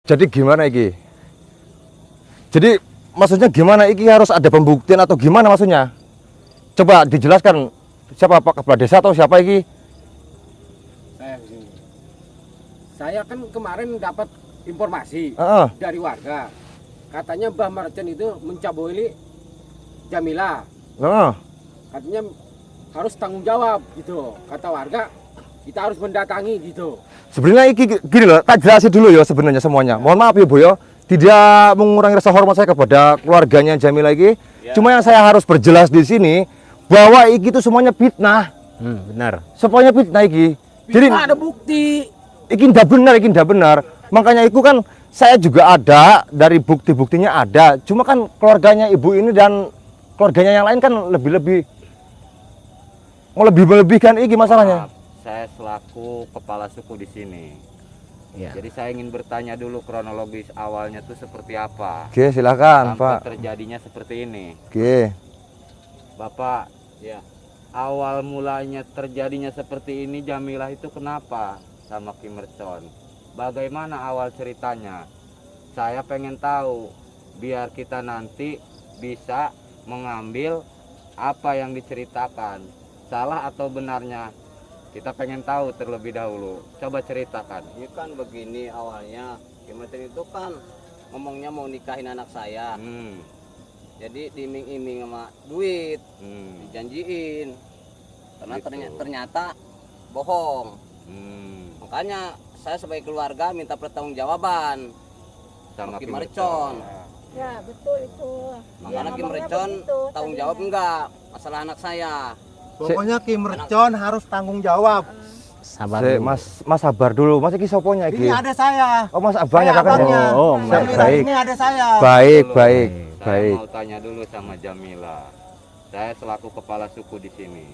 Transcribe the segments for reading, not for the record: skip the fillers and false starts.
Jadi gimana iki? Jadi maksudnya gimana iki, harus ada pembuktian atau gimana maksudnya? Coba dijelaskan, siapa Pak Kepala Desa atau siapa iki? Saya kan kemarin dapat informasi dari warga. Katanya Mbah Marjan itu mencabuli Jamila. Katanya harus tanggung jawab gitu. Kata warga, kita harus mendatangi gitu. Sebenarnya iki gini loh, tak jelasin dulu ya sebenarnya semuanya. Mohon maaf ya Bu ya, tidak mengurangi rasa hormat saya kepada keluarganya Jamila iki. Ya. Cuma yang saya harus berjelas di sini bahwa iki itu semuanya fitnah. Benar. Semuanya fitnah iki. Jadi ada bukti. Iki ndak benar. Makanya itu kan saya juga ada, dari bukti-buktinya ada. Cuma kan keluarganya ibu ini dan keluarganya yang lain kan lebih-lebihkan iki masalahnya. Saya selaku kepala suku di sini. Ya. Jadi saya ingin bertanya dulu kronologis awalnya tuh seperti apa. Oke, silakan, Pak. Terjadinya seperti ini. Oke. Bapak, ya. Awal mulanya terjadinya seperti ini Jamilah itu kenapa sama Ki Mercon? Bagaimana awal ceritanya? Saya pengen tahu biar kita nanti bisa mengambil apa yang diceritakan. Salah atau benarnya kita pengen tahu terlebih dahulu. Coba ceritakan. Ini kan begini awalnya. Ki Mercon itu kan ngomongnya mau nikahin anak saya. Jadi diiming-iming sama duit, dijanjiin. Karena gitu. Ternyata bohong. Makanya saya sebagai keluarga minta pertanggungjawaban sama Ki Mercon. Ya betul itu. Makanya Ki Mercon tanggung jawab enggak masalah anak saya. Pokoknya Ki Mercon harus tanggung jawab. Sabar Mas sabar dulu. Mas iki soponya iki? Ini ada saya. Oh, Mas abangnya kakaknya. Oh, baik. Ini ada saya. Baik. Saya mau tanya dulu sama Jamila. Saya selaku kepala suku di sini.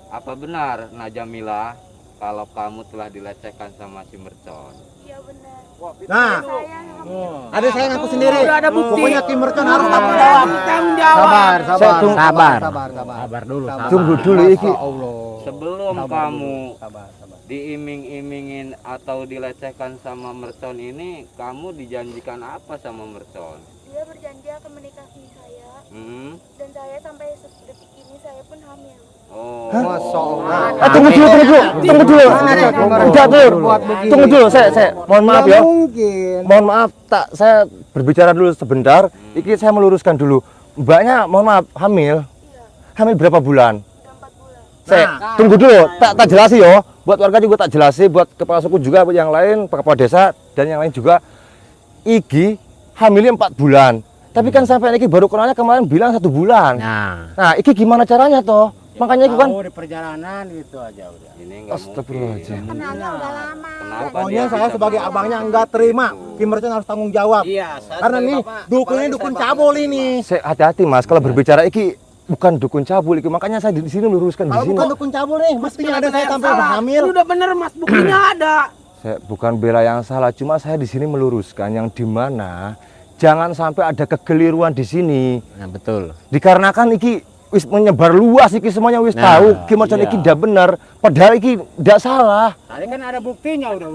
Apa benar Jamila kalau kamu telah dilecehkan sama si Mercon? Iya benar. Nah, ada saya ngaku sendiri. Udah ada bukti. Pokoknya Ki Mercon harus tanggung jawab. Sabar dulu. Tunggu dulu iki. Sebelum kamu diiming-imingin atau dilecehkan sama Mercon ini, kamu dijanjikan apa sama Mercon? Dia berjanji akan menikahi saya. Dan saya sampai detik ini saya pun hamil. Oh, Masya Allah. Tunggu dulu. Tunggu dulu. Saya mohon maaf ya. Mohon maaf, saya berbicara dulu sebentar. Iki saya meluruskan dulu. Mbaknya mohon maaf hamil. Iya. Hamil berapa bulan? 4 bulan. Saya tunggu dulu. Tak jelasin ya. Buat warga juga tak jelasin, buat kepala suku juga, buat yang lain, kepala desa dan yang lain juga. Iki hamilnya 4 bulan. Tapi kan sampai iki baru kenalnya kemarin bilang 1 bulan. Nah, iki gimana caranya toh? Makanya itu kan di perjalanan gitu aja udah. ini enggak mungkin. Kenalnya udah lama. Kenapa Pokoknya dia saya bisa sebagai mengaku abangnya gitu? enggak terima. Ki Mercon harus tanggung jawab. Iya, saya Karena sebagai nih bapak, dukun ini apalagi dukun saya cabul bapak. ini. hati-hati Mas, kalau berbicara iki bukan dukun cabul iki. Makanya saya di sini meluruskan di Kalau sini. bukan dukun cabul nih, mestinya ada saya sampai hamil. Udah bener Mas, buktinya ada. Saya bukan bela yang salah, cuma saya di sini meluruskan yang dimana jangan sampai ada kekeliruan di sini. Nah, betul. Dikarenakan iki wis menyebar luas iki semuanya wis tahu Ki Mercon iki ndak benar, padahal iki ndak salah. Tadi kan ada buktinya udah.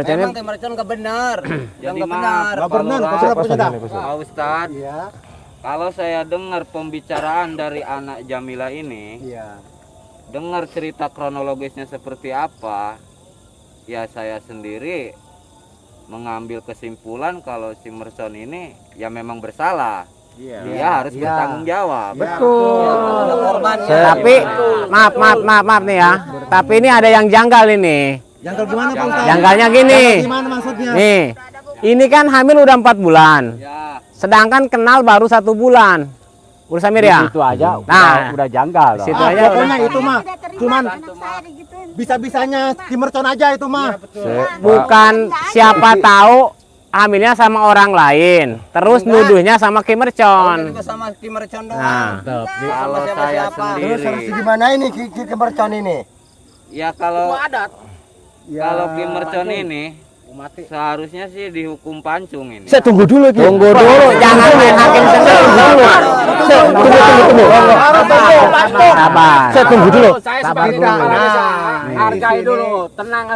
Emang Ki Mercon nggak benar. Yang Jadi nggak benar. Enggak benar, Pak Ustadz, Iya. kalau saya dengar pembicaraan dari anak Jamila ini, dengar cerita kronologisnya seperti apa, ya saya sendiri mengambil kesimpulan kalau si Mercon ini ya memang bersalah. Dia harus bertanggung jawab. Tapi maaf nih ya. Tapi ini ada yang janggal ini. Janggal gimana Pak Ustaz? Janggalnya gini. Gimana maksudnya? Nih. Ini kan hamil udah 4 bulan. Ya, Sedangkan kenal baru 1 bulan. Udah Samir ya? Itu aja Nah, udah janggal. situ Ah, aja pokoknya udah. itu mah cuman bisa-bisanya Ki Mercon aja itu mah. Bukan siapa tahu hamilnya sama orang lain. Terus nuduhnya sama Ki Mercon. Juga sama Ki Mercon doang. Nah, kalau saya sendiri, gimana ini Ki Mercon ini? ya kalau Ya, Ki Mercon ini seharusnya sih dihukum pancung ini. Saya tunggu dulu Ki. tunggu dulu, jangan main hakim sendiri dulu. Tunggu. Sabar. Saya tunggu dulu. Saya Sabar sebagai dulu. kepala desa, Nah, hargai dulu, tenang.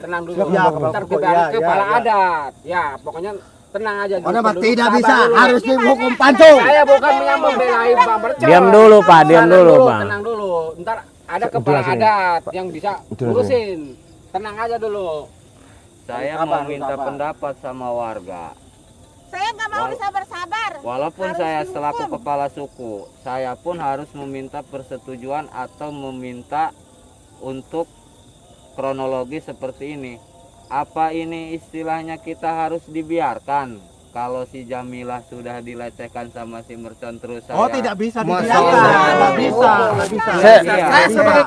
tenang dulu. Ya, Ntar Bapak. kita Ya, kepala ya. adat. Ya, pokoknya tenang aja. Karena dulu. tidak Sabar bisa, dulu. harus dihukum pancung. Saya bukan membelain Bang Mercon. Diam dulu, Pak, diam Tenang dulu, Pak. Tenang dulu. Ntar ada kepala adat yang bisa urusin. Tenang aja dulu. Saya Sabar, mau minta sabar. pendapat sama warga. Saya nggak mau bersabar-sabar. Walaupun Harus saya dihukum. selaku kepala suku, saya pun harus meminta persetujuan atau meminta untuk kronologi seperti ini. Apa ini istilahnya kita harus dibiarkan? Kalau si Jamilah sudah dilecehkan sama si Mercon terus saya... Oh, tidak bisa Masa dibiarkan. Tidak bisa. Tidak bisa. Saya sebagai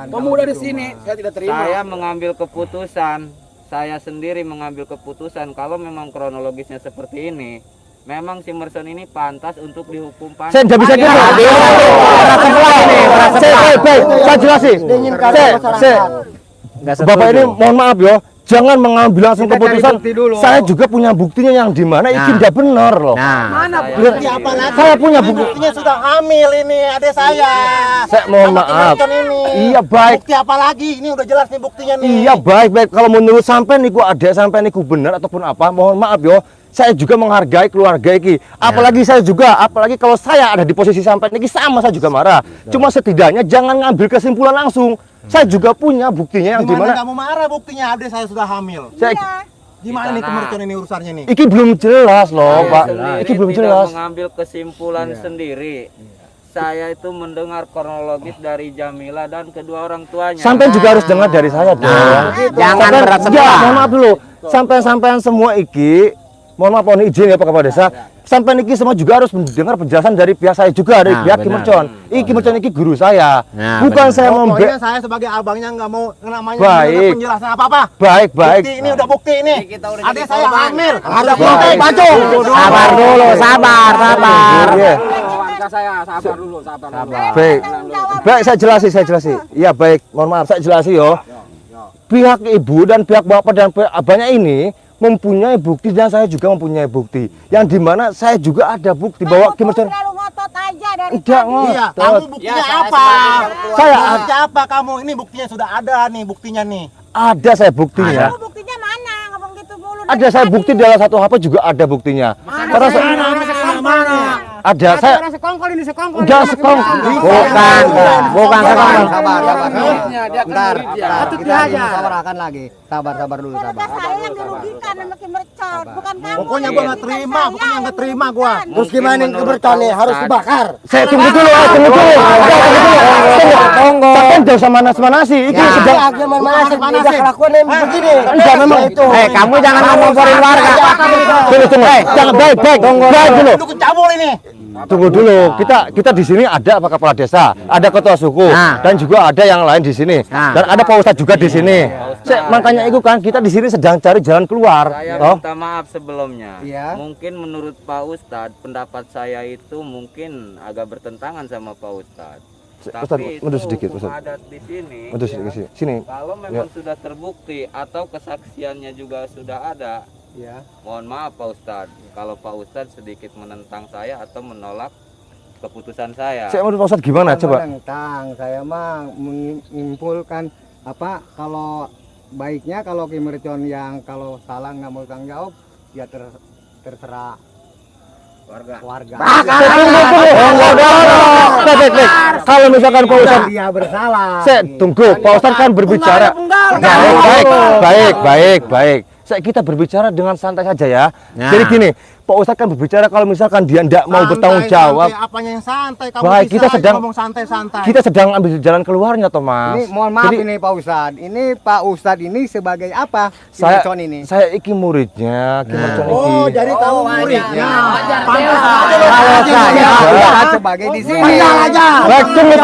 pemuda di sini, saya tidak terima. Saya mengambil keputusan, saya sendiri mengambil keputusan kalau memang kronologisnya seperti ini, memang si Mercon ini pantas untuk dihukum Saya pantas. tidak bisa gitu. Saya jelasin. Bapak ini mohon maaf ya, jangan mengambil langsung keputusan. Saya juga punya buktinya yang di mana itu tidak benar loh. Mana Saya bukti sendiri- apa lagi? Saya punya bukti. Buktinya sudah hamil ini adik saya. Saya mohon Sama maaf. Mercon ini. Iya baik. Bukti apa lagi? Ini udah jelas nih buktinya nih. Iya baik. Kalau menurut sampai niku ada sampai niku benar ataupun apa, mohon maaf yo. Saya juga menghargai keluarga iki. Apalagi saya juga, apalagi kalau saya ada di posisi sampai niki sama saya juga marah. Cuma setidaknya jangan ngambil kesimpulan langsung. Saya juga punya buktinya yang Gimana dimana kamu marah buktinya adik saya sudah hamil? saya Gimana nih Di sana. kemercon ini urusannya nih? iki belum jelas loh, Saya Pak. sendiri Iki belum tidak jelas. mengambil kesimpulan sendiri. Saya itu mendengar kronologis dari Jamila dan kedua orang tuanya. Sampai juga harus dengar dari saya dong. Jangan Sampean- berat ya, sebelah. mohon maaf dulu. Sampai-sampean semua iki, mohon maaf mohon izin ya Pak Kepala Desa. Sampai niki semua juga harus mendengar penjelasan dari pihak saya juga, dari Nah, pihak benar. Kimercon. Iki Kimercon iki guru saya. Nah, Bukan benar. saya Pokoknya saya sebagai abangnya nggak mau namanya Baik. mendengar penjelasan apa-apa. baik baik. Bukti ini udah bukti ini. Kita udah Adik jadi saya korban. hamil. Ada Baik. bukti pancung. Sabar dulu, sabar. Iya. Warga saya sabar dulu, sabar dulu. Baik. Baik, saya jelasin. Iya baik, mohon maaf saya jelasin yo. Pihak ibu dan pihak bapak dan pihak abahnya ini mempunyai bukti dan saya juga mempunyai bukti. Yang dimana saya juga ada bukti bahwa Kimercon terlalu ngotot aja dari tidak tadi. Iya, ngotot. kamu buktinya apa? Saya Buktinya apa kamu? Ini buktinya sudah ada nih buktinya nih. ada saya buktinya. Kamu buktinya mana? Ngomong gitu mulu. dari Ada saya tadi. bukti dalam satu HP juga ada buktinya. Karena saya, ada saya Sekongkol ini sekongkol. enggak sekong. Bukan sekongkol. Sabar. Muridnya, dia kan muridnya. Kita harus musyawarahkan lagi. Sabar dulu. Keluarga saya yang dirugikan sama Kimercon, bukan kamu. Pokoknya gua nggak terima, Saya pokoknya yang nggak terima gua. dirugikan. Terus gimana yang kemercon nih? Harus dibakar. Saya tunggu dulu. Tunggu. Tapi enggak usah manas-manasi. Iki sedang Udah kelakuan begini. enggak memang itu. Kamu jangan ngomporin warga. Tunggu. Jangan baik. Baik dulu. Lu kecabul ini. Tunggu dulu, kita di sini ada Pak Kepala Desa, ada Ketua Suku, Nah. dan juga ada yang lain di sini, Nah. dan ada Pak Ustadz juga di sini. Makanya itu kan kita di sini sedang cari jalan keluar. Saya toh. minta maaf sebelumnya. Iya. Mungkin menurut Pak Ustadz, pendapat saya itu mungkin agak bertentangan sama Pak Ustadz. Ustadz, Tapi mundur itu sedikit, hukum Ustadz. adat di sini. Untuk sini. Kalau memang sudah terbukti atau kesaksiannya juga sudah ada, Ya. mohon maaf Pak Ustadz, kalau Pak Ustadz sedikit menentang saya atau menolak keputusan saya. Saya menurut Pak Ustadz gimana? Coba. Tentang saya mah menyimpulkan apa kalau baiknya kalau Kimercon yang kalau salah nggak mau tanggung jawab ya terserah warga. Baik. Kalau misalkan Pak Ustadz, Dia bersalah. saya tunggu. Pak Ustadz kan berbicara. Baik. Kita berbicara dengan santai saja ya. Nah. Jadi gini, Pak Ustadz kan berbicara kalau misalkan dia tidak mau bertanggung jawab. Santai, apanya yang santai? Kamu Baik, bisa kita aja sedang- ngomong santai-santai. Kita sedang ambil jalan keluarnya, Thomas. Ini mohon maaf Jadi, ini Pak Ustadz. Ini Pak Ustadz ini sebagai apa? saya Kimercon ini. saya iki muridnya Kimercon iki. Oh, jadi kamu muridnya. Pantas aja lu. Kalau saya Iya. Ustadz sebagai di sini. Pantas aja. Baik, tunggu.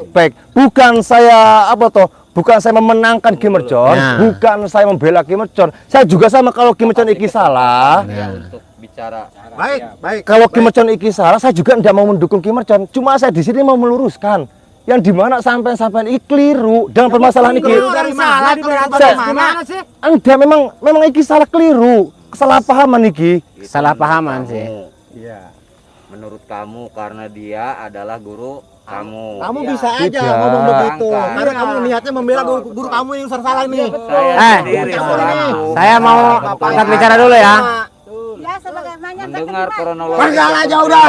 Baik. Bukan saya apa toh? Bukan saya memenangkan Kimercon, Nah. bukan saya membela Kimercon. Saya juga sama kalau Kimercon iki salah. Ya, untuk bicara. Baik. Kalau Kimercon iki salah, saya juga tidak mau mendukung Kimercon. Cuma saya di sini mau meluruskan. Yang dimana sampai iki keliru dalam permasalahan iki. Dari mana? Saya- Gimana sih? Enggak, memang iki salah keliru, kesalahpahaman iki. Salah pahaman sih. Iya. Menurut kamu karena dia adalah guru Kamu Ya, bisa aja tidak. ngomong begitu. Angkat. Karena kamu niatnya membela guru kamu yang salah ini. saya sendiri selaku Saya mau angkat bicara dulu ya. Ya sebagaimana mendengar kronologi. Panggal aja udah.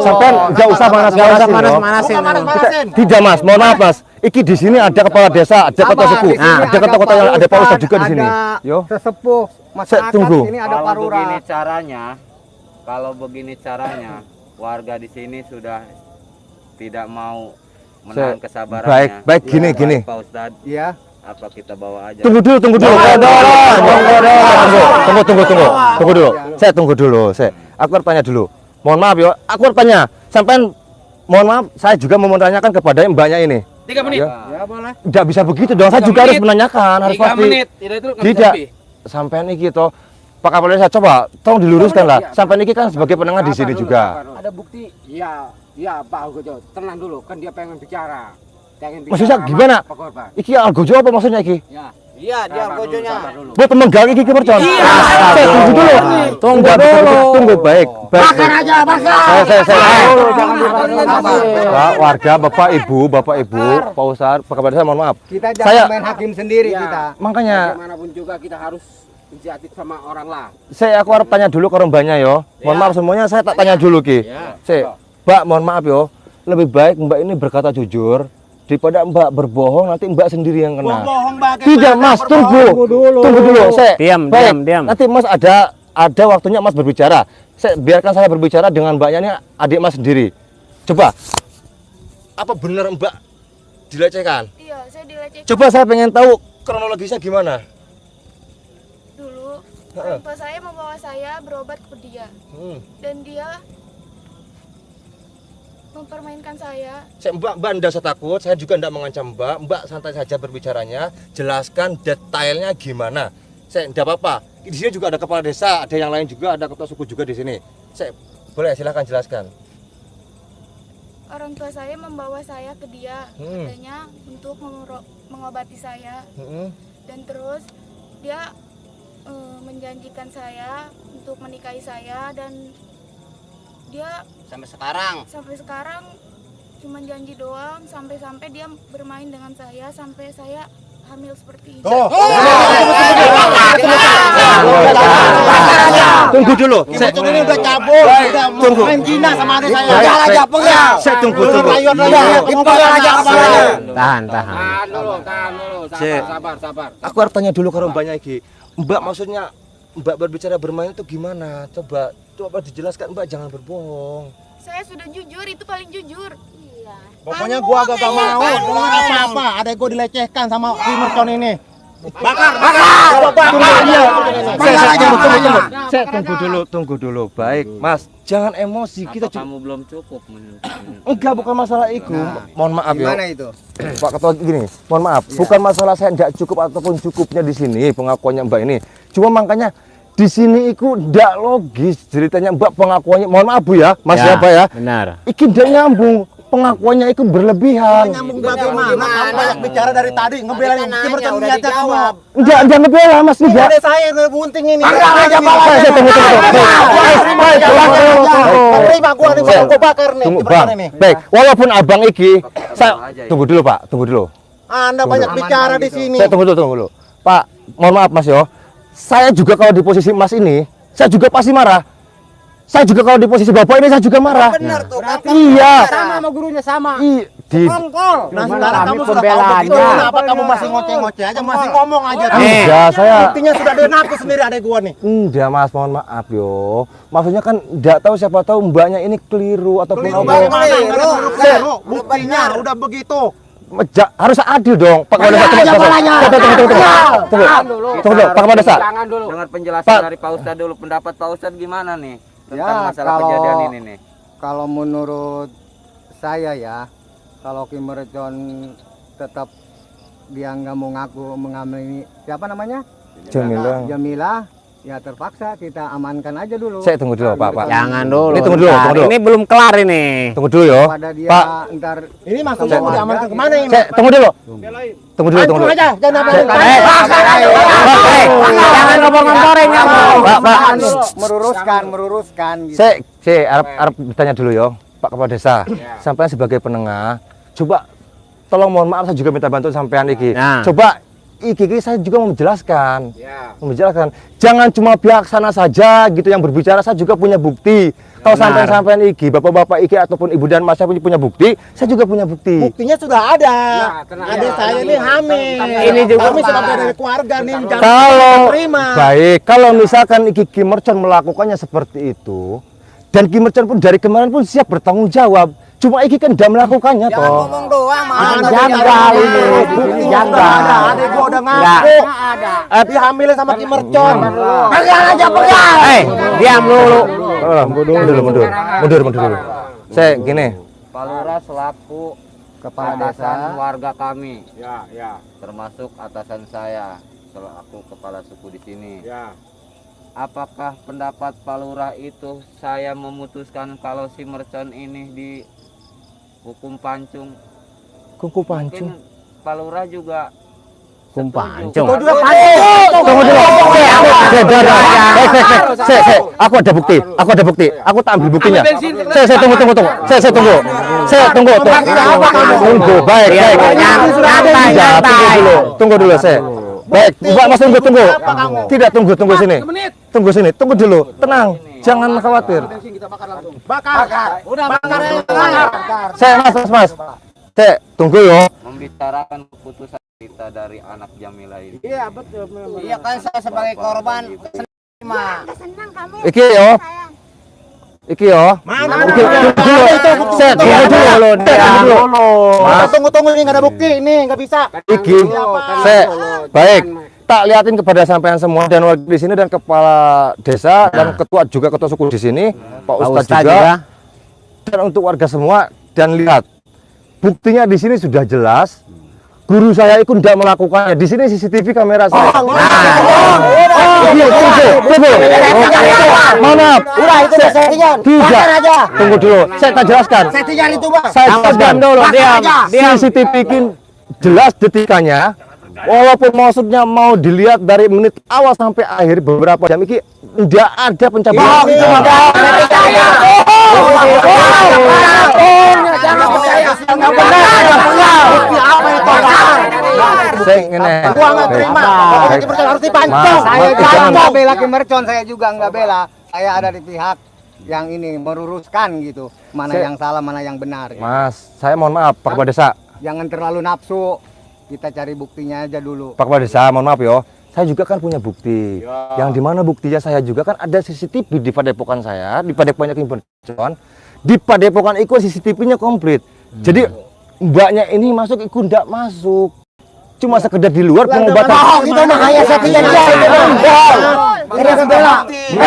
Sampai nggak usah panas-panasin loh. Panas-panasin. Bukan panas-panasin. Tidak mas, mohon maaf mas. Iki di sini ada kepala desa, ada ketua suku, ada ketua yang ada pak ustadz juga di sini. Yo, Sesepuh masyarakat tunggu. ini ada Kalau begini parura. caranya, kalau begini caranya, warga di sini sudah tidak mau menahan kesabarannya. baik, gini, gini. Pak Ustadz, Iya. apa kita bawa aja? Tunggu dulu. Tunggu dulu. Saya tunggu dulu. Aku bertanya dulu. Mohon maaf yo, aku bertanya. Sampai mohon maaf, saya juga mau menanyakan kepada mbaknya ini. 3 menit. Ya boleh. Tidak bisa begitu dong. Saya juga harus menanyakan, harus 3 pasti. menit. Tidak itu nggak bisa Tidak. lebih. Sampai ini gitu. Pak Kapolres saya coba, tolong diluruskan lah. Sampai ini kan sebagai penengah di sini juga. Ada bukti? Iya, Pak Algojo. Tenang dulu, kan dia pengen bicara. Maksudnya gimana? Pak korban. Iki algojo apa maksudnya iki? Iya, dia Sabar dulu, gojonya. sabar dulu. Buat menggal iki Mercon. Saya tunggu dulu. Tunggu baik. Bakar aja, bakar. Pak, warga, Bapak Ibu, Pak Ustadz, Pak Kapolres, mohon maaf. Kita Saya- jangan main hakim sendiri Ya. kita. Makanya Bagaimanapun juga kita harus inisiatif sama orang lah. aku harus tanya dulu ke rombanya yo. Mohon maaf semuanya, saya tak tanya dulu ki. Mbak, mohon maaf yo. Lebih baik Mbak ini berkata jujur daripada Mbak berbohong, nanti Mbak sendiri yang kena. Bohong bagaimana? Tidak Mas, tunggu dulu. Diam, Baik, diam. nanti Mas ada waktunya Mas berbicara. Biarkan saya berbicara dengan Mbaknya ini, adik Mas sendiri. Coba, apa benar Mbak dilecehkan? Iya, saya dilecehkan Coba saya pengen tahu kronologisnya gimana. dulu. Orang tua saya membawa saya berobat ke dia dan dia mempermainkan saya. Mbak tidak usah takut, saya juga tidak mengancam Mbak santai saja berbicaranya, jelaskan detailnya gimana. Saya tidak apa-apa. Di sini juga ada kepala desa, ada yang lain juga, ada ketua suku juga di sini. Boleh silahkan jelaskan. Orang tua saya membawa saya ke dia katanya untuk mengobati saya dan terus dia menjanjikan saya untuk menikahi saya dan dia Sampai sekarang cuma janji doang sampai dia bermain dengan saya sampai saya hamil seperti ini. Tunggu dulu. Mercon ini udah cabul, udah main Cina sama adik saya. Saya tunggu. Tahan. Tahan dulu. Sabar. Aku harus tanya dulu ke rombanya iki. Mbak maksudnya Mbak berbicara bermain itu gimana? Coba dijelaskan Mbak, jangan berbohong. Saya sudah jujur, itu paling jujur. Iya. Pokoknya gua agak mau dengar apa-apa. Ada gua dilecehkan sama si Mercon ini. Bakar. Saya tunggu dulu. Baik, Mas, jangan emosi. Apa Kita kamu belum cukup? enggak, bukan masalah itu. Mohon maaf ya. Gimana itu? Pak Ketua gini, mohon maaf, bukan masalah saya tidak cukup ataupun cukupnya di sini pengakuannya Mbak ini. Cuma makanya di sini itu tidak logis ceritanya Mbak pengakuannya. Mohon maaf Bu ya, Mas ya, Pak ya. Benar. Iki tidak nyambung. Pengakuannya itu berlebihan. Nyambung bagaimana? Kamu banyak bicara dari tadi, ngebelain si Mercon niatnya semua. Enggak ngebela Mas, enggak. Ada saya yang bunting ini. Saya tunggu. Terima gua nih, gua bakar nih. Tunggu, si Bang. Mercon ini. Baik, walaupun Abang iki, saya tunggu dulu, Pak. Tunggu dulu. Anda banyak bicara di sini. Saya tunggu dulu. Pak, mohon maaf Mas yo. Saya juga kalau di posisi Mas ini, saya juga pasti marah. Saya juga kalau di posisi Bapak ini saya juga marah. benar tuh. Iya. Sama gurunya sama. Di Nah, sekarang kamu sudah tahu pembelaannya. begitu, kenapa kamu masih ngoceh-ngoceh aja, masih ngomong aja. enggak, saya Buktinya sudah ada aku sendiri adek gua nih. enggak Mas, mohon maaf yo. Maksudnya kan enggak tahu siapa tahu mbaknya ini keliru ataupun Keliru apa. bagaimana? Keliru. Buktinya udah begitu. Harus adil dong, Pak Kepala Desa. Tunggu, Pak Kepala Desa. Jangan dulu. Dengar penjelasan Pak. dari Pak Ustadz dulu. Pendapat Pak Ustadz gimana nih tentang Ya, masalah kalau- kejadian ini nih? Kalau menurut saya ya, kalau Ki Mercon tetap dia nggak mau ngaku mengamini siapa namanya? Jamila, ya terpaksa kita amankan aja dulu. Saya tunggu dulu, Pak. Jangan dulu. Ini tunggu dulu, ntar. tunggu dulu. Ini belum kelar ini. Tunggu dulu yo. Pada dia Pak. ntar Ini maksudnya mau diamankan kemana ini? Tunggu dulu. Tunggu dulu. Hancur aja, jangan apa-apa. Jangan ngomong-ngomporin ya, Bang. Pak. meluruskan gitu. Saya harap bertanya dulu yo. Pak Kepala Desa, Ya. sampean sebagai penengah, coba tolong mohon maaf saya juga minta bantuan sampean iki. Nah. Coba iki saya juga mau menjelaskan. Ya. Menjelaskan. Jangan cuma pihak sana saja gitu yang berbicara, saya juga punya bukti. Kalau Benar. sampean iki, bapak-bapak iki ataupun ibu dan mas saya punya bukti, saya juga punya bukti. Buktinya sudah ada. Ya, tenang. Adik Ya, saya tenang. ini hamil. Ini juga, kami Pak. sebagai dari keluarga nih jangan Kalau terima. baik, kalau misalkan iki Kim Mercon melakukannya seperti itu, dan Kim Mercon pun dari kemarin pun siap bertanggung jawab. Cuma iki kan tidak melakukannya Jangan toh. ngomong doang, Ada janggal ini, di sini janggal. Adik gua udah Enggak. ngaku. Dia hamilnya sama Kim Mercon. Pegang aja, pegang. Diam dulu. Mundur dulu. Saya gini, Pak Lurah selaku Kepala atasan desa. warga kami, Ya, ya, termasuk atasan saya selaku kepala suku di sini. ya. Apakah pendapat Pak Lurah itu saya memutuskan kalau si Mercon ini dihukum pancung? kuku pancung. Mungkin Pak Lurah juga Hukum setuju. pancung. Tunggu dulu. Aku ada bukti. Aku tak ambil buktinya. Saya tunggu. Saya tunggu. Tunggu. Baik. Tunggu dulu saya. Baik, Mbak Mas tunggu. Tidak tunggu sini. Tunggu sini. Tunggu dulu. Tenang. Jangan khawatir. Bakar. Udah bakar. Saya Mas. Saya tunggu yo. Membicarakan keputusan kita dari anak Jamila ini. Iya, betul. memang. Iya kan saya sebagai korban terima. Senang kami. Iki yo. Sayang. Iki yo. Mana? Iki dulu. Saya tunggu dulu. Mas. Tunggu ini nggak ada bukti ini nggak bisa. Iki, saya baik. Tak liatin kepada sampean semua dan warga di sini dan kepala desa dan ketua suku di sini, Pak Ustadz juga. Dan untuk warga semua dan lihat buktinya di sini sudah jelas. Guru saya itu tidak melakukannya. Di sini CCTV kamera saya. Tunggu. Mana? Udah itu udah settingan. Tidak. aja. Tunggu dulu. Saya tak jelaskan. Settingan itu bang. Saya jelaskan Dulu, diam. CCTV ini jelas detikannya. Walaupun maksudnya mau dilihat dari menit awal sampai akhir beberapa jam ini tidak ada pencabulan. Jangan percaya. Nggak benar. Saya ngene. Gua nggak terima. Pokoknya Kim Mercon harus dipancung. Mas, Saya jangan. juga nggak bela Kim Mercon, saya juga nggak bela. Saya ada di pihak yang ini meluruskan gitu, mana Saya- yang salah, mana yang benar. Mas, saya mohon maaf Pak Kepala Desa. Jangan terlalu nafsu. Kita cari buktinya aja dulu. Pak Kepala Desa, mohon maaf yo. Saya juga kan punya bukti. Yang dimana buktinya saya juga kan ada CCTV di padepokan saya, di padepokannya Kim Mercon. Di padepokan itu CCTV-nya komplit. Jadi mbaknya ini masuk ikut ndak masuk. Cuma sekedar di luar pengobatan. Itu mah hanya settingan dia. Ini bela.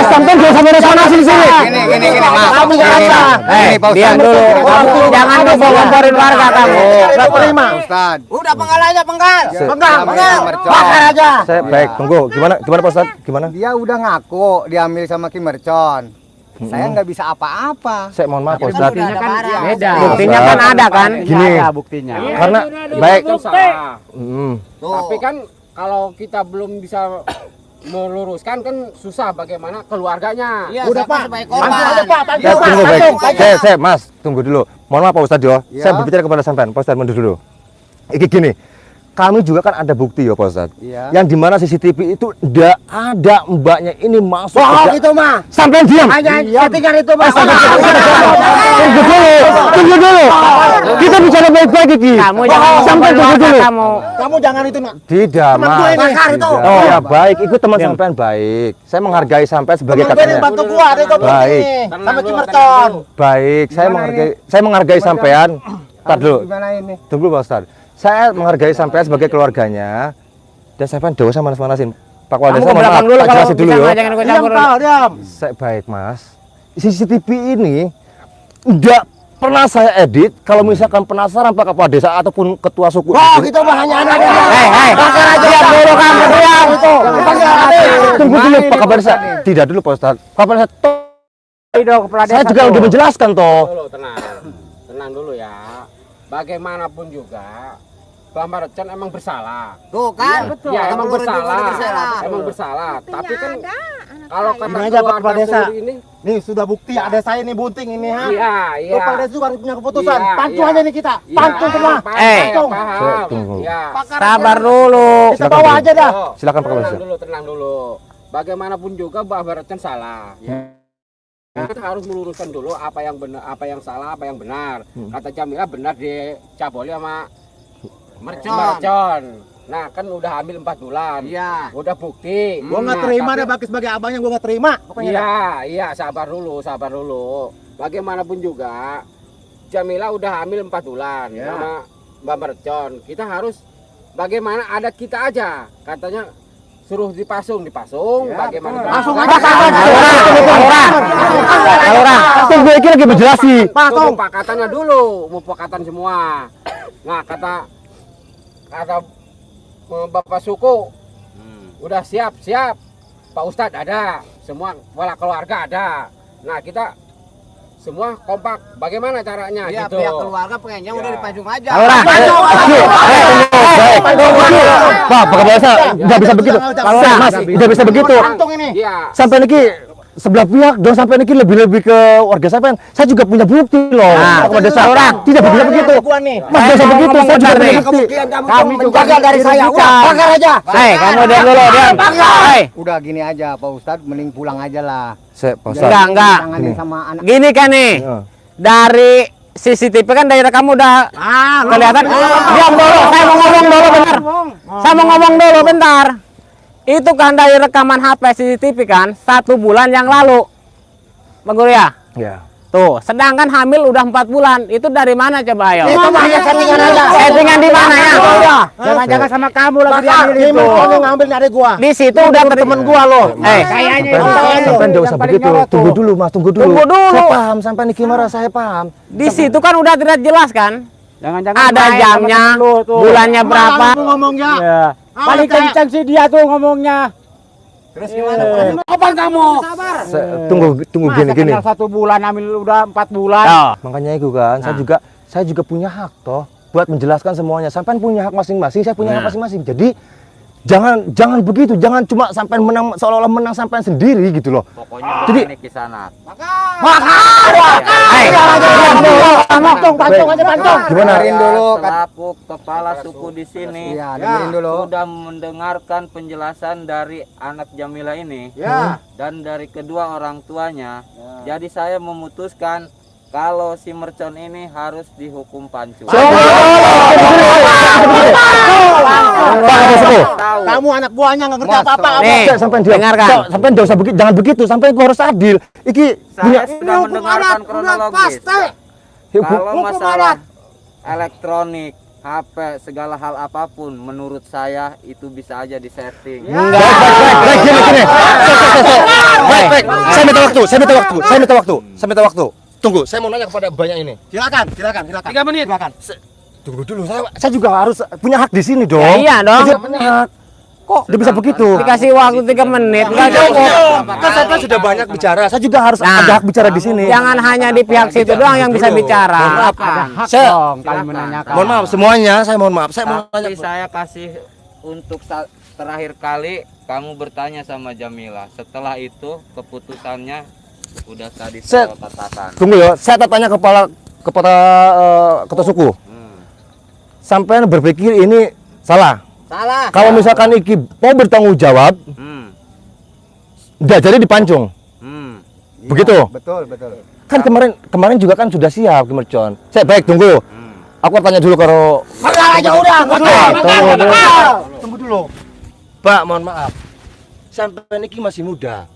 Sampai dia sampai sana sini. Gini, Mas. Kamu nggak apa. Pak Diam Ustadz. dulu. Kamu jangan ngomporin warga kamu. Nggak terima. Ustadz. Udah penggal aja penggal. Pegang. Kim Mercon. Bakar aja. Saya baik, tunggu. Gimana Pak Ustadz? Gimana? Dia udah ngaku diambil sama Kim Mercon. Saya nggak bisa apa-apa. Saya mohon maaf Pak Ustadz. Udah ada barang. Beda. Buktinya kan ada kan? Gini. buktinya. Karena baik. Itu salah. Hmm. Tapi kan kalau kita belum bisa meluruskan kan susah bagaimana keluarganya. Iya, Udah saya pak. kan sebagai Pancung korban. aja pak. Pancung Saya pak. tunggu baik. Pancung. Saya Mas, tunggu dulu. Mohon maaf Pak Ustadz yo. Ya. Saya berbicara kepada sampean. Pak Ustadz mundur dulu. Iki gini. Kami juga kan ada bukti ya Pak Ustadz. Iya. Yang dimana CCTV itu tidak ada mbaknya ini masuk. Bohong ke- itu mah. Sampean diam. Hanya settingan itu mah. Tunggu dulu. Kita bicara baik-baik iki. Kamu jangan Sampai ngomporin tunggu warga dulu. kamu. Kamu jangan itu nak. Tidak, Teman gue Mas. ini. Bakar itu. Oh ya baik, itu teman sampean baik. Saya menghargai sampean sebagai Temen gue ini kakaknya. bantu gua. Ada gua Baik. begini. Sama Kim Mercon. Baik, saya menghargai sampean. Tar dulu. Gimana ini? Tunggu Pak Ustadz. Saya menghargai sampean sebagai keluarganya. Dan sampean dosa manas-manasin. Pak Kepala Kamu Desa, ke mohon belakang maaf, dulu tak kalau jelasin dulu bisa ya. mah, jangan ikut Diam campur. kau, diam. Saya baik Mas. CCTV ini tidak pernah saya edit. Kalau misalkan penasaran Pak Kepala Desa ataupun ketua suku. Oh, gitu mah hanya ada. Hei, bakar aja. Diam dulu kamu. Diam. Tunggu dulu Pak Kepala Desa. Tidak dulu Pak Ustadz. Pak Kepala Desa. Saya juga udah menjelaskan toh. Dulu tenang. Tenang dulu ya. Bagaimanapun juga Bang Mercon emang bersalah. Tuh kan? Ya emang Menurut juga bersalah. bersalah. Emang bersalah. Buktinya Tapi kan ada, anak Kalau saya. kata Ini aja, Pak keluarga Kepala Desa. sendiri ini, Nih sudah bukti ada saya nih bunting ini ha. iya, iya. Kepala Desa juga harus punya keputusan. Iya, Pancung iya. aja nih kita. Iya, Pancung semua. paham, Eh. paham. Tunggu. Iya. Sabar dulu. Kita Silakan, bawa Bang. aja dah. Oh, Silakan, Pak Kepala Desa. tenang dulu. Bagaimanapun juga Mbah Barat kan salah. Hmm. Ya. Kita harus meluruskan dulu apa yang benar, apa yang salah, apa yang benar. Kata Jamila benar dicaboli sama Mercon. Nah, kan udah hamil 4 bulan. Iya. Udah bukti. Gua nggak Nah, terima tapi- deh Bakis sebagai abangnya, gua nggak terima. Pokoknya dah. Iya, sabar dulu. Bagaimanapun juga Jamila udah hamil 4 bulan Ya. sama Mbak Mercon. Kita harus bagaimana adat kita aja. Katanya suruh dipasung, bagaimana? Langsung Nah, aja kawan. Tunggu iki lagi menjelasi. Tunggu pakatannya dulu, mau pakatan semua. Nah, kata Bapak suku udah siap. Pak Ustadz ada, semua wala keluarga ada. Nah, kita semua kompak. Bagaimana caranya Iya, gitu? pihak keluarga pengennya udah dipancung aja. Pak Kepala Desa nggak bisa begitu. Mas, nggak bisa begitu. Pancung ini. Iya. Sampai niki sebelah pihak dong, sampai niki lebih ke warga sampean. Saya juga punya bukti loh. Nah, Pak Kepala Desa tidak bisa begitu. Gua nih. Mas nggak bisa begitu. Saya juga punya bukti. Kami juga dari saya. Udah, bakar aja. Kamu diam dulu, diam. Udah gini aja Pak Ustadz, mending pulang aja lah. Saya Pak Jangan Ustadz. Enggak. tanganin Gini. sama anak. Gini kan nih. Ya. Dari CCTV kan daerah kamu udah kelihatan. Diam dulu, saya mau ngomong dulu bentar. Saya mau ngomong dulu bentar. Itu kan dari rekaman HP CCTV kan 1 bulan yang lalu. Bang Guru ya? Ya. Tuh, sedangkan hamil udah 4 bulan. Itu dari mana coba ayo? Itu hanya settingan aja. Settingan di mana ya? Jangan-jangan sama kamu lagi diambil itu. Kamu ngambil dari gua. Di situ udah Temen gua loh. kayaknya Sampai nggak usah begitu. Tunggu dulu Mas, tunggu dulu. Tunggu dulu. Saya paham sampai niki marah, saya paham. di situ kan udah tidak jelas kan? Jangan-jangan Ada jamnya, bulannya berapa? Kamu ngomongnya. Paling kencang sih dia tuh ngomongnya. Terus gimana? Kapan kamu? Tunggu gini. Kenal 1 bulan, hamil udah 4 bulan. Oh. Makanya itu kan, saya juga punya hak toh buat menjelaskan semuanya. Sampai punya hak masing-masing, saya punya hak masing-masing. Jadi jangan begitu, jangan cuma sampai menang seolah-olah menang sampai sendiri gitu loh. Pokoknya Jadi ini kisanat. gimana? Dengerin dulu. Selaku kepala suku di sini Iya, dengerin dulu. sudah mendengarkan penjelasan dari anak Jamila ini dan dari kedua orang tuanya. Jadi saya memutuskan kalau si Mercon ini harus dihukum pancung. Kamu anak buahnya nggak ngerti apa-apa. Nih, Sampai dengarkan. sampai enggak usah begitu, jangan begitu, sampai aku harus adil. Iki Saya sudah mendengarkan kronologis. Kalau masalah elektronik, HP, segala hal apapun, menurut saya itu bisa aja disetting. Gini. Baik. Saya minta waktu. Tunggu, saya mau nanya kepada banyak ini. Silakan. 3 menit. Tunggu dulu, saya juga harus punya hak di sini dong. Ya, iya dong. Saya punya hak. Kok udah bisa begitu? Dikasih waktu 3 menit nggak cukup. Kan saya sudah banyak bicara, saya juga harus Nah, ada hak bicara di sini. Jangan hanya di pihak situ doang yang bisa bicara. Saya Kalian menanyakan. mohon maaf semuanya, saya mohon maaf. Saya mau Tapi nanya. saya kasih untuk terakhir kali kamu bertanya sama Jamila. Setelah itu keputusannya udah tadi saya katakan. Tunggu ya, saya tanya kepada ketua suku. Sampai berpikir ini salah. Salah. Kalau misalkan iki mau bertanggung jawab, nggak jadi dipancung. Begitu. Betul. Kan kemarin juga kan sudah siap Ki Mercon. Saya baik tunggu. Aku tanya dulu kalau tunggu dulu. Pak, mohon maaf. Sampai niki masih muda.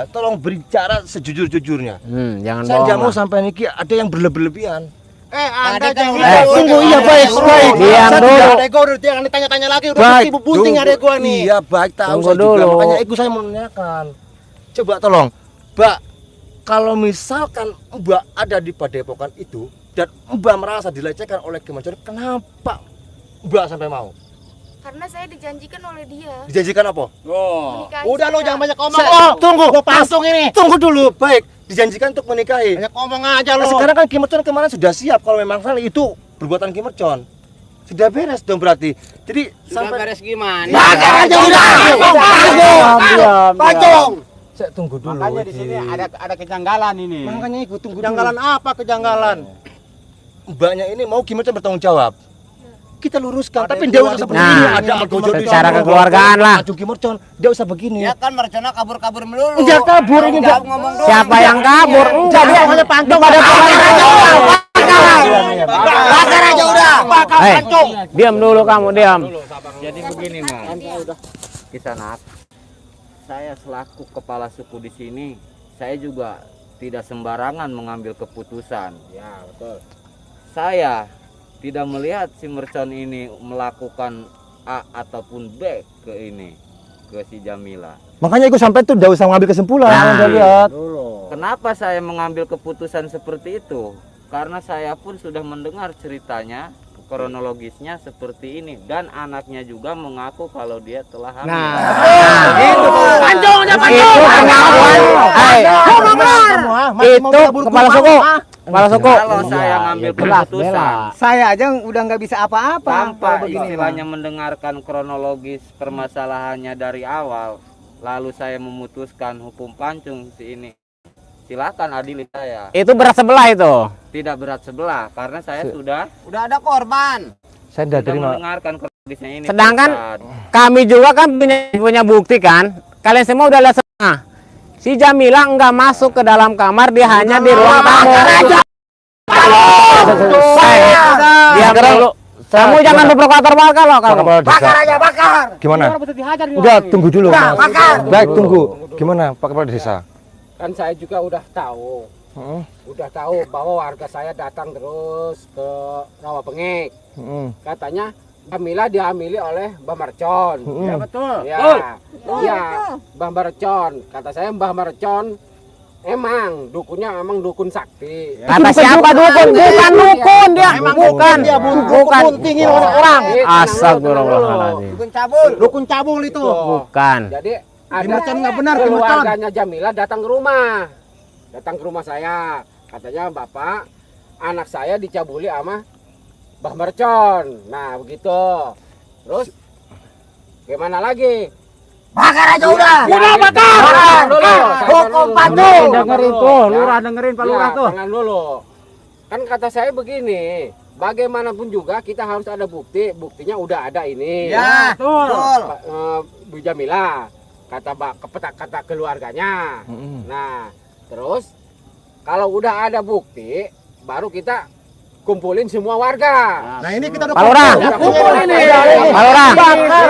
Tolong berbicara sejujur-jujurnya. Jangan Saya nggak bohong. mau sampai niki ada yang berlebihan. Anda jangan. Tunggu, iya baik. Diam Saya dulu. tidak- Adek gua udah jangan ditanya-tanya lagi, udah Baik, sibuk bunting adek gua nih. Iya, baik tahu Tunggu saya juga. dulu. Makanya itu saya mau menanyakan. Coba tolong, Mbak, kalau misalkan Mbak ada di Padepokan itu dan Mbak merasa dilecehkan oleh Ki Mercon, kenapa Mbak sampai mau? Karena saya dijanjikan oleh dia. Dijanjikan apa? Menikahi Udah saya. lo jangan banyak ngomong. Saya- tunggu, Gua pansung ini. Tunggu dulu, baik. Dijanjikan untuk menikahi. Banyak ngomong aja lo. Sekarang kan Ki Mercon kemarin sudah siap kalau memang salah itu perbuatan Ki Mercon. Sudah beres dong berarti. Jadi Sudah sampai beres gimana? Bakar aja udah. Pacung. saya tunggu dulu. Makanya di sini ada kejanggalan ini. Makanya ibu tunggu Kejanggalan apa kejanggalan? Mbaknya ini mau gimana bertanggung jawab. Kita luruskan, Ada tapi yang dia keluar usah seperti begini. ini. Ada algojo di Secara sana, kekeluargaan lah. Maju Kimercon, dia usah begini. Ya kan mercona kabur-kabur melulu. Enggak kabur ini enggak. Ngomong doang. Siapa yang kabur? Enggak, dia hanya pancung pada Bakar aja udah. Bakar Hei, pancung. diam dulu kamu, diam. Jadi begini Mas, Kisanak, saya selaku kepala suku di sini, saya juga tidak sembarangan mengambil keputusan. Ya, betul. Saya tidak melihat si mercon ini melakukan A ataupun B ke si Jamila. Makanya aku sampai tuh enggak usah ngambil kesimpulan, Nah. Anda lihat. Kenapa saya mengambil keputusan seperti itu? Karena saya pun sudah mendengar ceritanya, kronologisnya seperti ini, dan anaknya juga mengaku kalau dia telah hamil. Itu pengakuan. Itu kepala suku. Kepala suku. Kalau saya ngambil keputusan Saya aja udah nggak bisa apa-apa. tanpa kalau begini, istilahnya mendengarkan kronologis permasalahannya dari awal, lalu saya memutuskan hukum pancung si ini, silakan adili saya. Itu berat sebelah itu. Tidak berat sebelah karena saya sudah Udah ada korban. Saya enggak terima. mendengarkan kronologisnya ini. Sedangkan Ustaz. kami juga kan punya bukti kan. Kalian semua udah lihat semua. Si Jamila enggak masuk ke dalam kamar, dia hanya di ruang tamu. Diam dulu. Kamu jangan berprovokator bakal loh kamu. Bakar aja, bakar. Gimana? Udah, tunggu dulu. Mas. Baik, tunggu. Gimana Pak Kepala Desa? Kan saya juga udah tahu. Udah tahu bahwa warga saya datang terus ke Rawa Pengek. Katanya Jamila dihamili oleh Mbah Marcon. Ya betul. Ya, iya, Mbah Marcon. Kata saya Mbah Marcon emang dukunnya emang dukun sakti. Kata siapa dukun? Bukan dukun dia. Bukan. Dia Bukan. buntingin orang. Astagfirullahaladzim. Dukun cabul. Dukun cabul itu. Bukan. Jadi ada Kimercon nggak benar, Kimercon. keluarganya Jamila datang ke rumah. Datang ke rumah saya. Katanya Bapak, anak saya dicabuli sama Mbah Marcon. Nah, begitu. Terus gimana lagi? Bakar aja udah. Udah bakar. Hukum pancung. Dengerin tuh, lurah dengerin Pak Lurah tuh. Jangan dulu. Kan kata saya begini, bagaimanapun juga kita harus ada bukti. Buktinya udah ada ini. Ya, betul. Bu Jamila kata kata keluarganya. Nah, terus kalau udah ada bukti, baru kita kumpulin semua warga. Nah ini kita udah Pak Lurah. kumpul ini. Pak Lurah.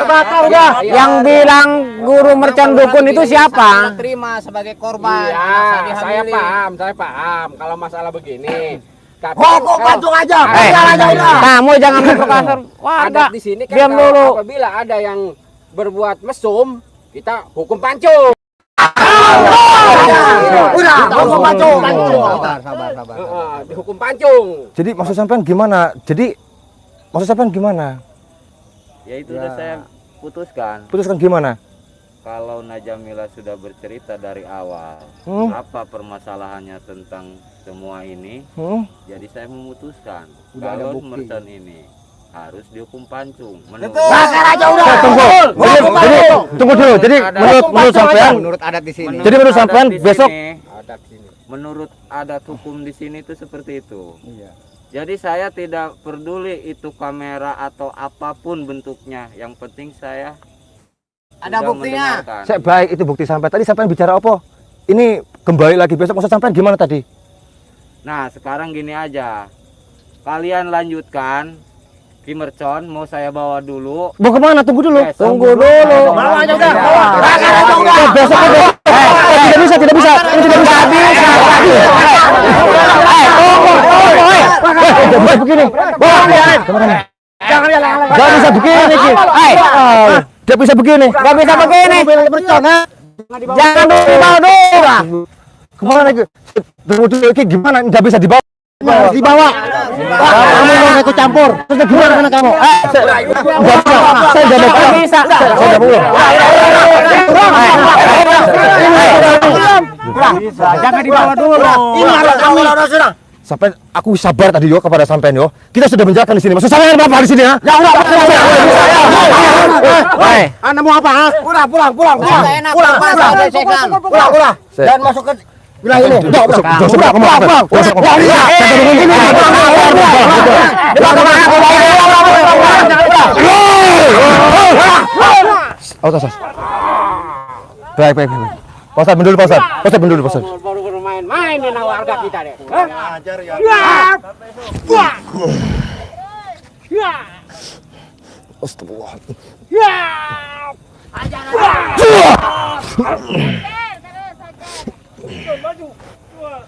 Bakar udah. Yang bilang guru mercon dukun itu siapa? Terima sebagai korban. Iya, anak saya dihamili. paham kalau masalah begini. Tapi Hukum pancung aja. Bakar aja udah. Kamu jangan berprovokator warga. ada di sini kan Diam dulu. apabila ada yang berbuat mesum, kita hukum pancung. Udah, hukum pancung. Sabar. Dihukum pancung. Jadi maksud sampean gimana? Ya itu sudah saya putuskan. Putuskan gimana? Kalau Najamila sudah bercerita dari awal apa permasalahannya tentang semua ini, jadi saya memutuskan kalau mercon ini harus dihukum pancung. Bakar aja udah. Tunggu dulu. Jadi menurut sampean, Menurut adat di sini. jadi menurut sampean besok Ada di sini. menurut adat hukum di sini itu seperti itu. Iya. Jadi saya tidak peduli itu kamera atau apapun bentuknya, yang penting saya Ada sudah buktinya. mendengarkan. saya baik itu bukti sampai tadi sampean bicara apa? Ini kembali lagi besok maksud sampean gimana tadi? Nah sekarang gini aja, kalian lanjutkan. Kimercon mau saya bawa dulu. Mau kemana? Tunggu dulu. Besok. Tunggu dulu. Bawa aja udah. Bakar aja udah. Besok aja. Tidak bisa. Ini tidak bisa. Tunggu. Tidak bisa begini. Jangan ya. Gak bisa begini. Tidak bisa begini. Gak bisa begini. Mercon ha. Jangan dulu dibawa dulu. Kemana lagi? Tunggu dulu. Ini gimana? Tidak bisa dibawa. Harus dibawa. Kamu mau ikut campur. Terus gimana sana kamu? Saya tidak bisa. Saya tidak Jangan dibawa dulu. Ini harus kamu. Sampai aku sabar tadi yo kepada sampean yo. Kita sudah menjalankan di sini. Maksud sampean apa di sini ya? Ya udah. Woi, Anda mau apa? Ha? Pulang. Pulang. Dan masuk ke wilayah ini. Baik. Pak Ustadz, mundur dulu, Pak Ustadz. Pak Ustadz, mundur dulu, Pak Ustadz. Baru main dengan warga kita deh. Ajar ya. Astagfirullahaladzim.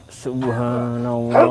subhanallah.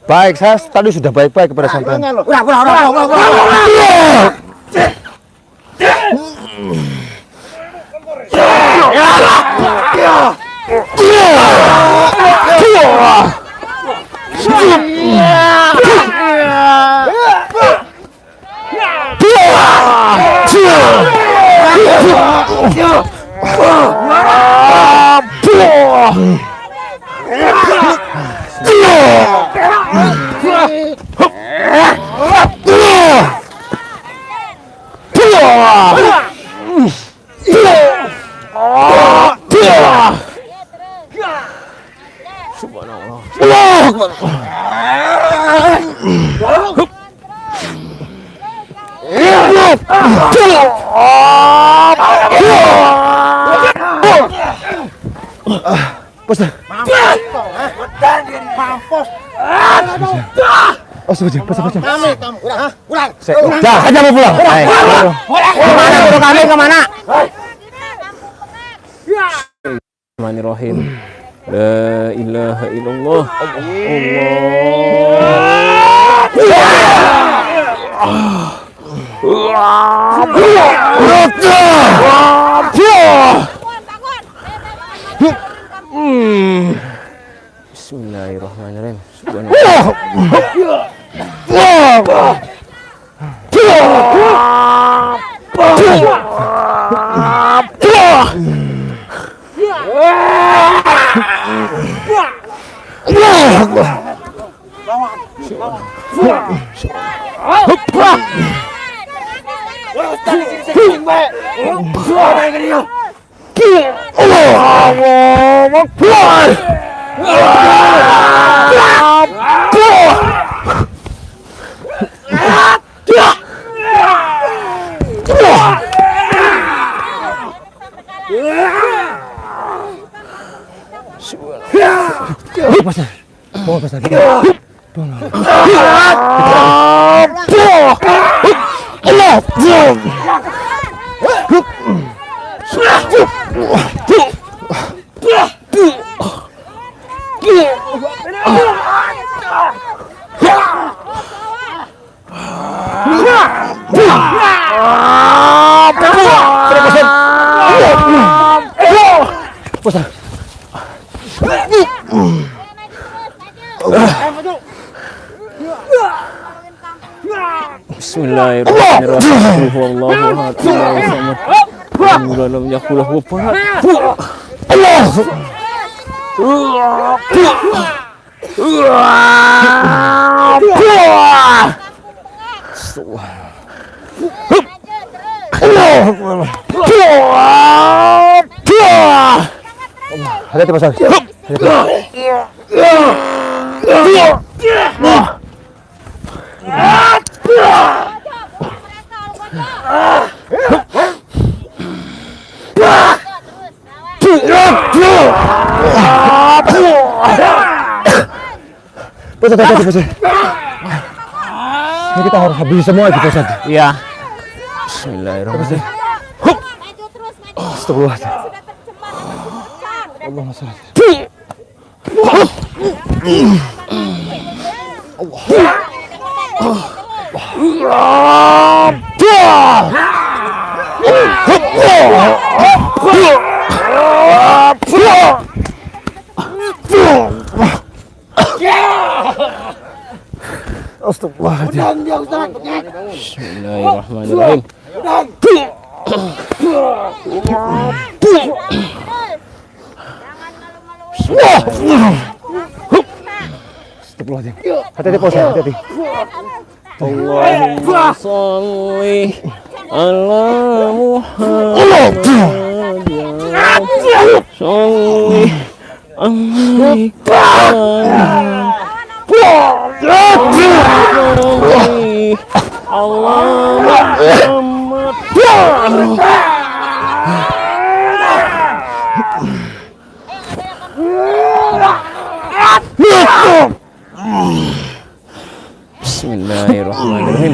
Baik, saya tadi sudah baik-baik kepada sampean. Kemana? Bismillahirrahmanirrahim. La ilaha illallah. Bismillahirrahmanirrahim. Bismillahirrahmanirrahim. Wallahu a'lam. Lam yakul lahu kufuwan Hati-hati, Mas. Terus, Ustaz, hati-hati, Ustaz. Ini kita harus habis semua gitu, Ustaz. Iya. Bismillahirrahmanirrahim. Maju terus, maju. Astagfirullahaladzim. Sudah tercemar sama Jurkang. Allah masalah. Astagfirullahaladzim. Bismillahirrahmanirrahim. Astagfirullahaladzim. Hati-hati, Pak Ustaz, hati-hati. Allahumma sholli ala Muhammad. Sholli Bismillahirrahmanirrahim.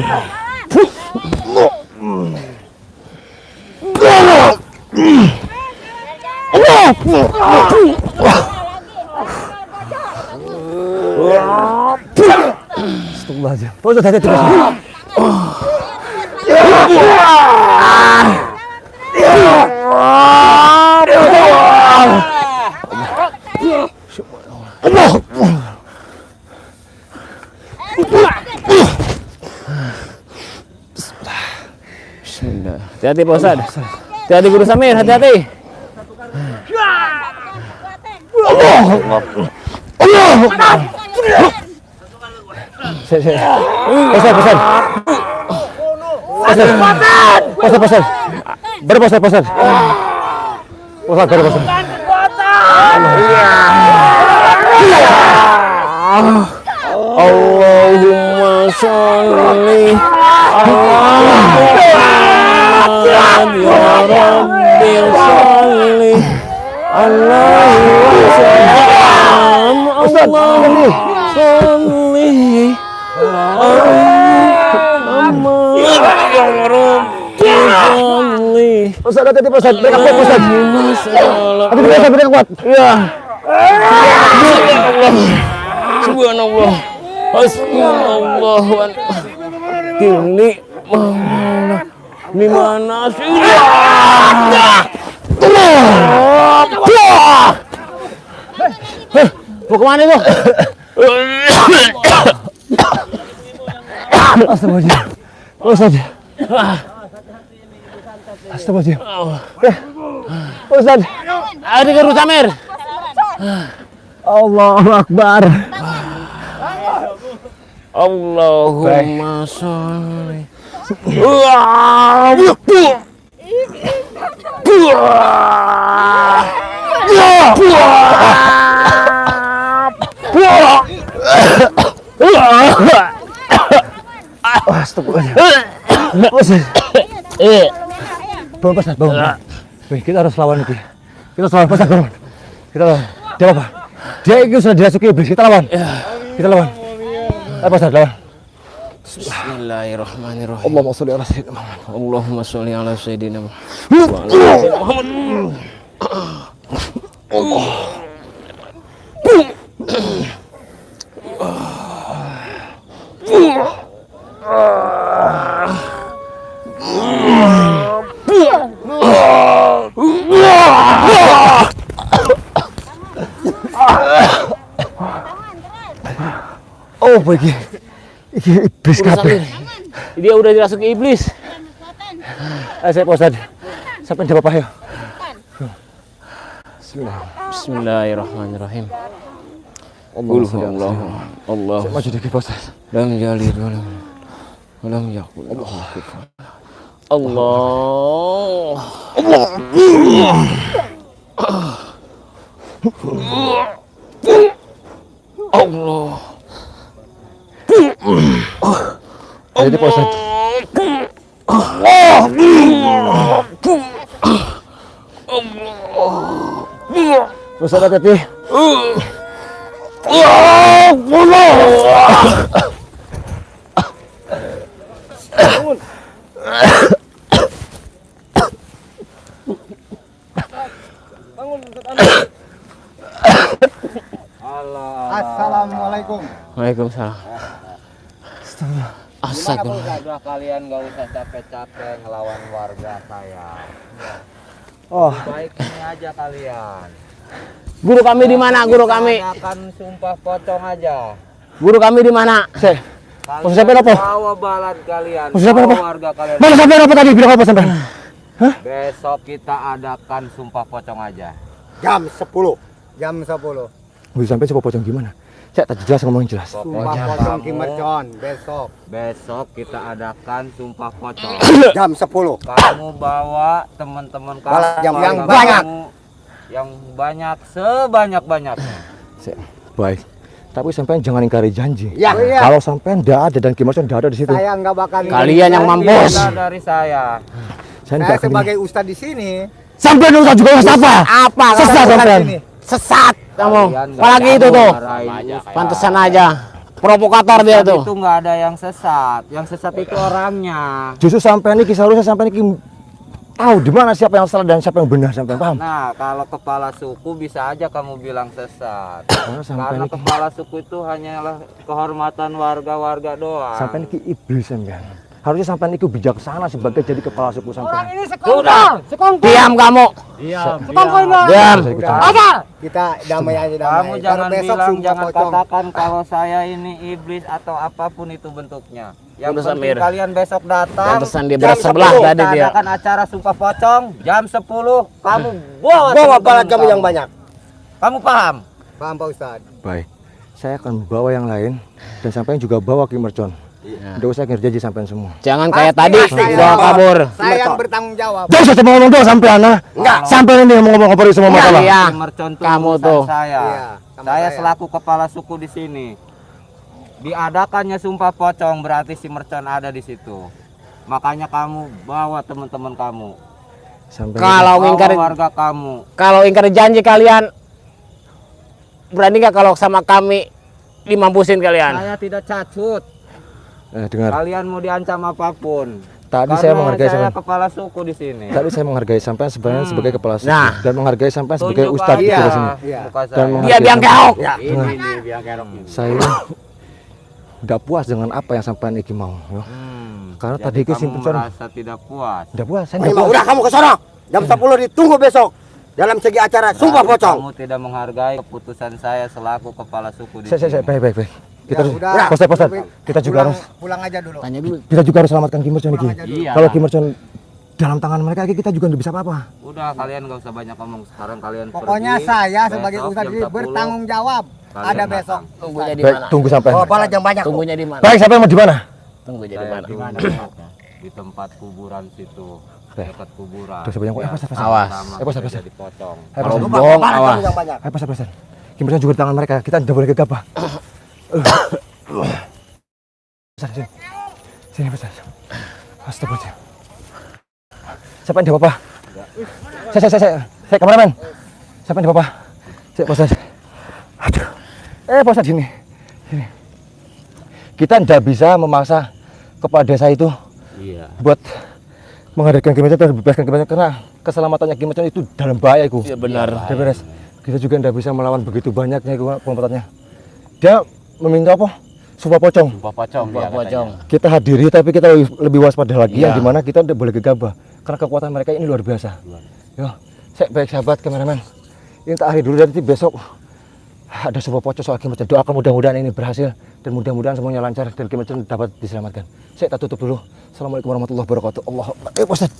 Astagfirullahaladzim. Pak Ustaz, hati-hati, Pak Ustaz. Bismillah. Hati-hati Pak Ustaz. Hati-hati Guru Samir, hati-hati. Allahumma sholli ya Rabbi sholli Allahumma sholli Ustaz, hati-hati, Pak Ustaz. Mereka kuat, Ustaz. Hati-hati, mereka kuat. Ya. Subhanallah. Hasbunallah wa kini dimana sih? Mau kemana itu? Astagfirullahaladzim. Ustaz. Astagfirullahaladzim. Ustaz. Ada Guru Samir. Allahu Akbar. Allahumma sholli. Astagfirullahaladzim. Bangun, Ustaz, bangun. Wih, kita harus lawan itu. Kita harus lawan, Ustaz, bangun. Kita lawan. Dia apa? Dia itu sudah dirasuki iblis. Kita lawan. Kita lawan. Ayo, Ustaz, lawan. Bismillahirrahmanirrahim. Allahumma sholli ala sayyidina Muhammad. Allahumma sholli ala sayyidina Muhammad. Oh, bagi iblis kabeh. Dia udah dirasuki iblis. Ayo, saya Pak Ustaz. Sampai dia apa ya? Bismillahirrahmanirrahim. Allah. Maju dikit, Pak Ustaz. Lam yalid walam yakul lahu kufuwan. Allah. Allah. Jadi Pak Ustaz. Ustaz, hati-hati. Assalamualaikum. Waalaikumsalam. Astagfirullah. Udah kalian gak usah capek-capek ngelawan warga saya. Oh, Baik ini aja kalian. Guru kami di mana? Guru kami. Akan sumpah pocong aja. Guru kami di mana? Maksud sampean apa? Bawa balad kalian. Maksud sampean bawa apa? warga kalian. Mana sampean apa tadi? Bilang apa sampean? Besok kita adakan sumpah pocong aja. Jam 10. Jam 10. Bisa sampai coba pocong gimana? Saya tak jelas ngomongin jelas. Sumpah pocong Ki Mercon besok. Besok kita adakan sumpah pocong. Jam 10. Kamu bawa teman-teman kamu Yang warga banyak. kamu, yang banyak sebanyak-banyaknya. Baik. Tapi sampean jangan ingkari janji. Ya. Kalau sampean ndak ada dan Ki Mercon ndak ada di situ. Saya nggak bakal. Kalian yang mampus. Dari saya. Saya Saya ndak akan. sebagai ustadz di sini. Sampean usah juga ustaz apa? Apa? Sesat sampean. Sesat kamu. Kalian nggak Apalagi itu tahu tuh. marahin ustaz. Pantesan aja. Provokator dia tuh. Itu nggak ada yang sesat. Yang sesat itu orangnya. Justru sampean ini seharusnya sampean ini tahu di mana siapa yang salah dan siapa yang benar, sampean paham? Nah, kalau kepala suku bisa aja kamu bilang sesat. Karena sampean Karena ini kepala suku itu hanyalah kehormatan warga-warga doang. sampean ini iblis sampean. Harusnya sampean itu bijaksana sebagai jadi kepala suku sampean. Diam kamu. Diam. Kita damai aja damai. Kamu jangan Ntar besok bilang, sumpah jangan pocong. katakan kalau saya ini iblis atau apapun itu bentuknya. Yang Udah, penting Samir. kalian besok datang. Pantesan dia jam berat sebelah 10, tadi kita dia. adakan acara sumpah pocong jam 10. Kamu bawa Bawa teman-teman balad kamu kamu. yang banyak. Kamu paham? Paham Pak Ustadz? Baik. Saya akan bawa yang lain dan sampean juga bawa Ki Mercon. Nggak usah ngerjaji sampean semua. Jangan kayak tadi bawa kabur. Saya yang bertanggung jawab. Jangan usah cuma ngomong doang sampean nah. Enggak. Sampean ini yang mau ngomong semua masalah. Iya. Tim Mercon tuh Kamu urusan tuh. saya. Iya, sama Saya saya. selaku kepala suku di sini. Diadakannya sumpah pocong berarti si Mercon ada di situ. Makanya kamu bawa teman-teman kamu. Sampean Kalau Bawa ingkar warga kamu. kalau ingkar janji kalian berani nggak kalau sama kami dimampusin kalian? Saya tidak cacut. dengar. Kalian mau diancam apapun. Tadi Karena saya menghargai saya sampean. kepala suku di sini. Tadi saya menghargai sampean sebenarnya sebagai kepala suku Nah. dan menghargai sampean sebagai Tunjuk ustadz di aja sini. Iya. muka Dan saya. menghargai Dia biang sampean. keok. Ini biang kerok ini. Saya tidak puas dengan apa yang sampean iki mau. Ya. Karena Jadi tadi iki kamu sing Mercon merasa tidak puas. tidak puas. Saya Ini tidak mah puas. udah kamu ke sono. Jam 10 ditunggu besok. Dalam segi acara sumpah Berarti pocong. Kamu tidak menghargai keputusan saya selaku kepala suku di Saya sini. baik. Kita harus udah. Postat. Kita juga harus Pulang aja dulu. Tanya dulu. kita juga harus selamatkan Ki Mercon iki. Iya. Kalau Ki Mercon dalam tangan mereka kita juga nggak bisa apa-apa. Udah kalian gak usah banyak ngomong sekarang kalian Pokoknya pergi. saya sebagai Besok ustadz jam ini 10 bertanggung jawab. kalian Ada besok. datang. Tunggunya di Baik, mana? tunggu sampai. Oh, balad yang banyak. Tunggunya di mana? Baik, sampai mau di mana? Tunggu jadi Saya mana? di tempat kuburan situ. Oke. Dekat kuburan. Udah sebanyak Biar apa, Awas. Pas. jadi pocong. Kalau Ayo, bohong Balad awas. kamu yang banyak. Pas. Ki Mercon juga di tangan mereka. Kita tidak boleh gegabah. Sini, Pas. Astagfirullah. Siapa yang apa? Saya kameramen. Siapa yang apa? Saya Pas. Aduh. Pas sini. Sini. Kita tidak bisa memaksa kepala desa itu Iya. buat menghadirkan Ki Mercon dan bebaskan Ki Mercon karena keselamatannya Ki Mercon itu dalam bahaya itu. Iya benar. Udah beres. Kita juga tidak bisa melawan begitu banyaknya kelompoknya. Dia meminta apa? Sumpah pocong. Sumpah pocong. Buah pocong. Kita hadiri tapi kita lebih waspada lagi Iya. yang dimana kita tidak boleh gegabah karena kekuatan mereka ini luar biasa. Yo, saya baik sahabat kameramen. Ini tak akhiri dulu nanti besok ada sumpah pocong soal Ki Mercon. Doakan mudah-mudahan ini berhasil dan mudah-mudahan semuanya lancar dan Ki Mercon dapat diselamatkan. Saya tak tutup dulu. Assalamualaikum warahmatullahi wabarakatuh. Allah. Ustaz.